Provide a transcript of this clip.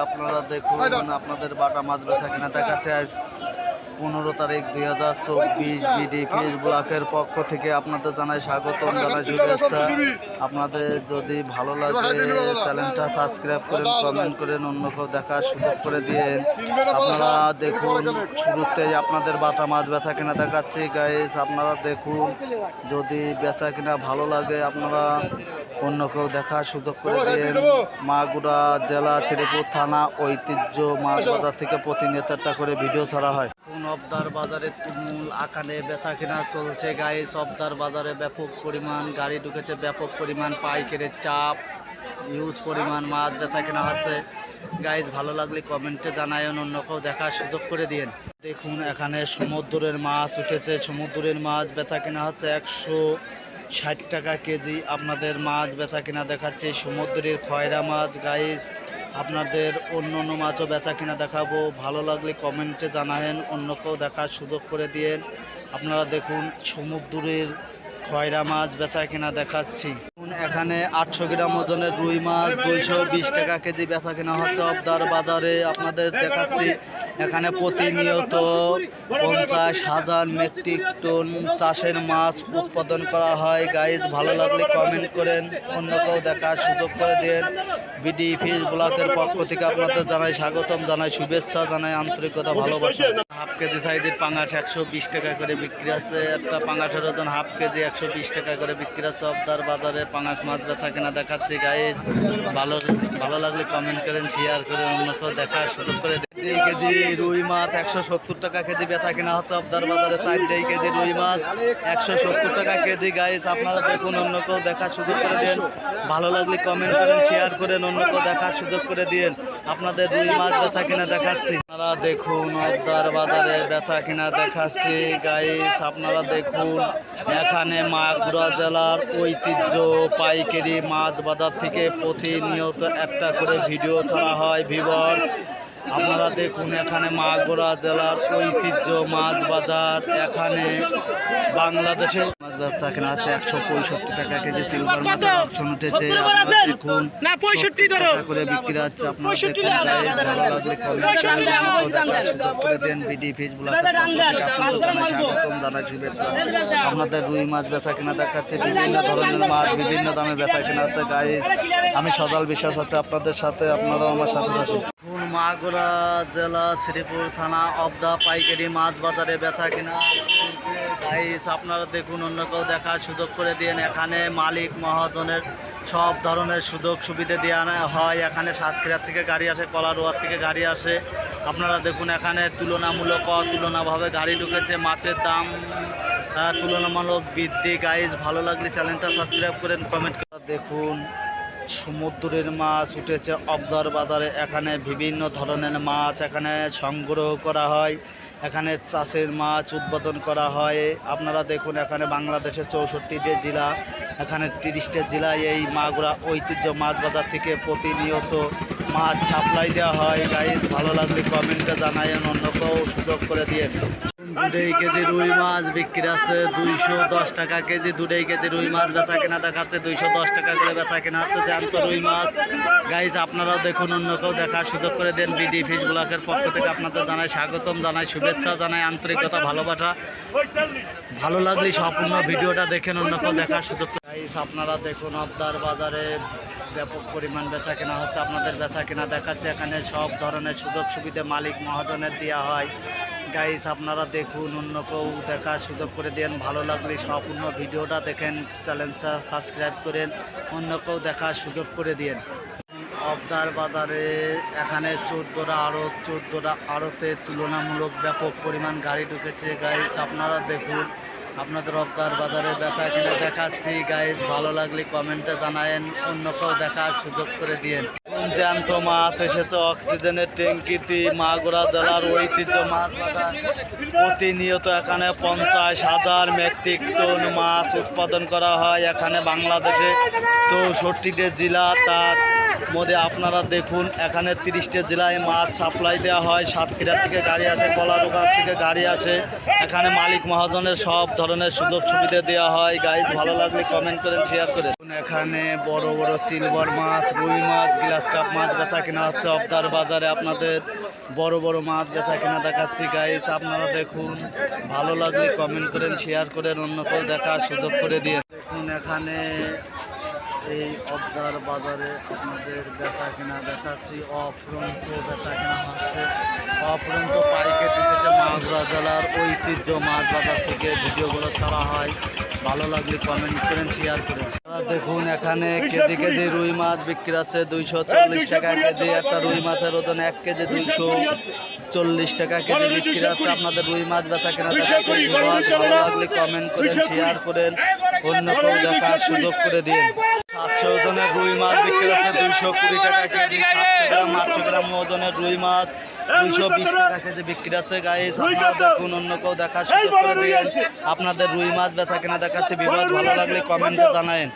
আপনারা দেখুন আপনাদের বাটা মাছ বেচা কিনা দেখাচ্ছে আজ 15 তারিখ 2024 বিডি ফিশ ব্লকের পক্ষ থেকে আপনাদের জানাই স্বাগতম, জানাই শুভেচ্ছা। আপনাদের যদি ভালো লাগে চ্যানেলটা সাবস্ক্রাইব করেন, কমেন্ট করেন, অন্য কেউ দেখার সুযোগ করে দিয়েন। আপনারা দেখুন শুরুতেই আপনাদের বাটা মাছ বেচা কিনা দেখাচ্ছি গাইস। আপনারা দেখুন যদি বেচা কিনা ভালো লাগে আপনারা অন্য কেউ দেখার সুযোগ করে দিন। মাগুরা জেলা শ্রীপুর থানা ঐতিহ্য মাছ বাজার থেকে প্রতিনিয়ত একটা করে ভিডিও ছাড়া হয়। অবদার বাজারে তুমুল আকারে বেচা কিনা চলছে গাইস। অবদার বাজারে ব্যাপক পরিমাণ গাড়ি ঢুকেছে, ব্যাপক পরিমাণ পাইকারের চাপ, হিউজ পরিমাণ মাছ বেচা কিনা হচ্ছে গাইস। ভালো লাগলে কমেন্টে জানায়েন, অন্য কেউ দেখার সুযোগ করে দিন। দেখুন এখানে সমুদ্রের মাছ উঠেছে, সমুদ্রের মাছ বেচা কিনা হচ্ছে 160 টাকা কেজি। আপনাদের মাছ বেচা কিনা দেখাচ্ছে সমুদ্রের খয়রা মাছ গাইস। আপনাদের অন্য অন্য মাছও বেচা কিনা দেখাবো, ভালো লাগলে কমেন্টে জানাবেন, অন্য কেউ দেখার সুযোগ করে দিয়েন। আপনারা দেখুন সমুদ্রের খয়রা মাছ বেচা কিনা দেখাচ্ছি। এখানে 800 গ্রাম ওজনের রুই মাছ 220 টাকা কেজি বেচা কিনা হচ্ছে অবদার বাজারে। আপনাদের দেখাচ্ছি এখানে প্রতিনিয়ত 50,000 মেট্রিক টন চাষের মাছ উৎপাদন করা হয় গাইজ। ভালো লাগলে কমেন্ট করেন, অন্য কেউ দেখার সুযোগ করে দেন। বিডি ফিশ ব্লকের পক্ষ থেকে আপনাদের জানাই স্বাগতম, জানাই শুভেচ্ছা, জানাই আন্তরিকতা, ভালোবাসা। হাফ কেজি সাইজের পাঙাশ 120 টাকা করে বিক্রি হচ্ছে। একটা পাঙাশের ওজন হাফ কেজি 120 টাকা করে বিক্রি হচ্ছে অবদার বাজারে। পাঙাশ মাছ বেচা কিনা দেখাচ্ছি গাইজ। ভালো লাগলে কমেন্ট করেন, শেয়ার করেন, অন্য কেউ দেখার সুযোগ করে দেন। 2 কেজি রুই মাছ 170 টাকা কেজি বেচা কিনা হচ্ছে অবদার বাজারে। 4 কেজি রুই মাছ 170 টাকা কেজি গাইজ। আপনারা দেখুন, অন্য কেউ দেখার সুযোগ করে দেন। ভালো লাগলে কমেন্ট করেন, শেয়ার করেন, অন্য কেউ দেখার সুযোগ করে দিন। আপনাদের রুই মাছ বেচা কিনা দেখাচ্ছি। আপনারা দেখুন অবদার বাজারে বেচা কিনা দেখাচ্ছি গাইস। আপনারা দেখুন এখানে মাগুরা জেলার ঐতিহ্য পাইকারি মাছ বাজার থেকে প্রতিনিয়ত একটা করে ভিডিও ছাড়া হয় ভিউয়ার। আপনারা দেখুন এখানে মাগুরা জেলার ঐতিহ্য মাছ বাজার। এখানে বাংলাদেশের মাছ বেচা কিনা হচ্ছে 165 টাকা কেজি। সিলভার মাছ অপশন উঠেছে, দেখুন 65 টাকা করে বিক্রি হচ্ছে। আপনারা দেখুন গাইস, ভালো লাগলে কমেন্ট করে দেন। বিডি ফিশ ব্লকের স্বাগতম, জানাই শুভেচ্ছা। আপনাদের রুই মাছ বেচা কিনা দেখাচ্ছে, বিভিন্ন ধরনের মাছ বিভিন্ন দামে বেচা কিনা হচ্ছে গাইস। আমি সদাল বিশ্বাস আছে আপনাদের সাথে, আপনারাও আমার সাথে থাকুন। মাগুরা জেলা শ্রীপুর থানা অবদা পাইকারি মাছ বাজারে বেচা কিনা গাইস। আপনারা দেখুন, অন্য কেউ দেখার সুযোগ করে দিন। এখানে মালিক মহাজনের সব ধরনের সুযোগ সুবিধা দেওয়া হয়। এখানে সাতক্ষীরা থেকে গাড়ি আসে, কলারোয়ার থেকে গাড়ি আসে। আপনারা দেখুন এখানে তুলনাভাবে গাড়ি ঢুকেছে। মাছের দাম তুলনামূলক বৃদ্ধি গাইস। ভালো লাগলে চ্যানেলটা সাবস্ক্রাইব করেন, কমেন্ট করে দেখুন। সমুদ্রের মাছ উঠেছে অবদার বাজারে। এখানে বিভিন্ন ধরনের মাছ এখানে সংগ্রহ করা হয়। এখানে চাষের মাছ উৎপাদন করা হয়। আপনারা দেখুন এখানে বাংলাদেশের 64টি জেলা, এখানে 30টা জেলায় এই মাগুরা ঐতিহ্য মাছ বাজার থেকে প্রতিনিয়ত মাছ সাপ্লাই দেওয়া হয় গাইজ। ভালো লাগলে কমেন্টে জানায়েন, অন্য কেউ সুযোগ করে দিয়ে। 2 কেজি রুই মাছ বিক্রি আছে 210 টাকা কেজি। 2 কেজি রুই মাছ বেচা কেনা দেখাচ্ছে 210 টাকা করে বেচা কেনা হচ্ছে জ্যান্ত রুই মাছ গাইজ। আপনারাও দেখুন, অন্য কেউ দেখার সুযোগ করে দেন। বিডি ফিশ ব্লকের পক্ষ থেকে আপনাদের জানাই স্বাগতম, জানাই শুভেচ্ছা, জানাই আন্তরিকতা, ভালোবাসা। ভালো লাগলে সম্পূর্ণ ভিডিওটা দেখেন, অন্য কেউ দেখার সুযোগ গাইজ। আপনারা দেখুন অবদার বাজারে ব্যাপক পরিমাণ বেচা কেনা হচ্ছে। আপনাদের বেচা কেনা দেখাচ্ছে। এখানে সব ধরনের সুযোগ সুবিধা মালিক মহাজনের দেওয়া হয় গাইস। আপনারা দেখুন, অন্য কেউ দেখার সুযোগ করে দেন। ভালো লাগলে সম্পূর্ণ ভিডিওটা দেখেন, চ্যানেলটা সাবস্ক্রাইব করেন, অন্য কেউ দেখার সুযোগ করে দিন। অবদার বাজারে এখানে 14টা আড়তে তুলনামূলক ব্যাপক পরিমাণ গাড়ি ঢুকেছে গাইস। আপনারা দেখুন আপনাদের অবদার বাজারে বেচা কিনে দেখাচ্ছি গাইস। ভালো লাগলে কমেন্টে জানায়েন, অন্য কেউ দেখার সুযোগ করে দিন। জ্যান্ত মাছ এসেছে অক্সিজেনের ট্যাঙ্কিতে। মাগুরা জেলার ঐতিহ্য মাছ বাজার। প্রতিনিয়ত এখানে 50,000 মেট্রিক টন মাছ উৎপাদন করা হয়। এখানে বাংলাদেশে 64টি জেলা, তার মধ্যে আপনারা দেখুন এখানে 30টা জেলায় মাছ সাপ্লাই দেওয়া হয়। সাতক্ষীরা থেকে গাড়ি আসে, কলারোগার থেকে গাড়ি আসে। এখানে মালিক মহাজনের সব ধরনের সুযোগ সুবিধা দেওয়া হয়। গাইজ ভালো লাগলে কমেন্ট করেন, শেয়ার করেন। এখানে বড় বড় সিলভার মাছ, রুই মাছ, গ্লাস কাপ মাছ বেচা কেনা হচ্ছে অবদার বাজারে। আপনাদের বড় বড় মাছ বেচা কেনা দেখাচ্ছি গাইজ, আপনারা দেখুন। ভালো লাগলে কমেন্ট করেন, শেয়ার করেন, অন্য কেউ দেখার সুযোগ করে দিয়ে দেখুন। এখানে এই অবদার বাজারে আপনাদের বেচা কেনা দেখাচ্ছি। অফুরন্ত বেচা কেনা হচ্ছে। অফুরন্ত পাইকে দিতেছে মাছরা জেলার ঐতিহ্য মাছ বাজার থেকে ভিডিওগুলো ছাড়া হয়। ভালো লাগলে কমেন্ট করেন, শেয়ার করেন। দেখুন এখানে কেজি কেজি রুই মাছ বিক্রি হচ্ছে 240 টাকা কেজি। একটা রুই মাছের ওজন 1 কেজি 240 টাকা কেজি বিক্রি হচ্ছে। আপনাদের রুই মাছ বেচা কেনা দেখাচ্ছে। ভালো লাগলে কমেন্ট করেন, শেয়ার করেন, অন্য কেউ দেখার সুযোগ করে দিন। 700 ওজনের রুই মাছ বিক্রি হচ্ছে 220 টাকা কেজি। 700 গ্রাম 800 গ্রাম ওজনের রুই মাছ 220 টাকা কেজি বিক্রি হচ্ছে গাইস। আপনারা দেখুন, অন্য কেউ দেখার সুযোগ করে দিন। আপনাদের রুই মাছ বেচা কেনা দেখাচ্ছে বিভাগ। ভালো লাগলে কমেন্টে জানায়েন।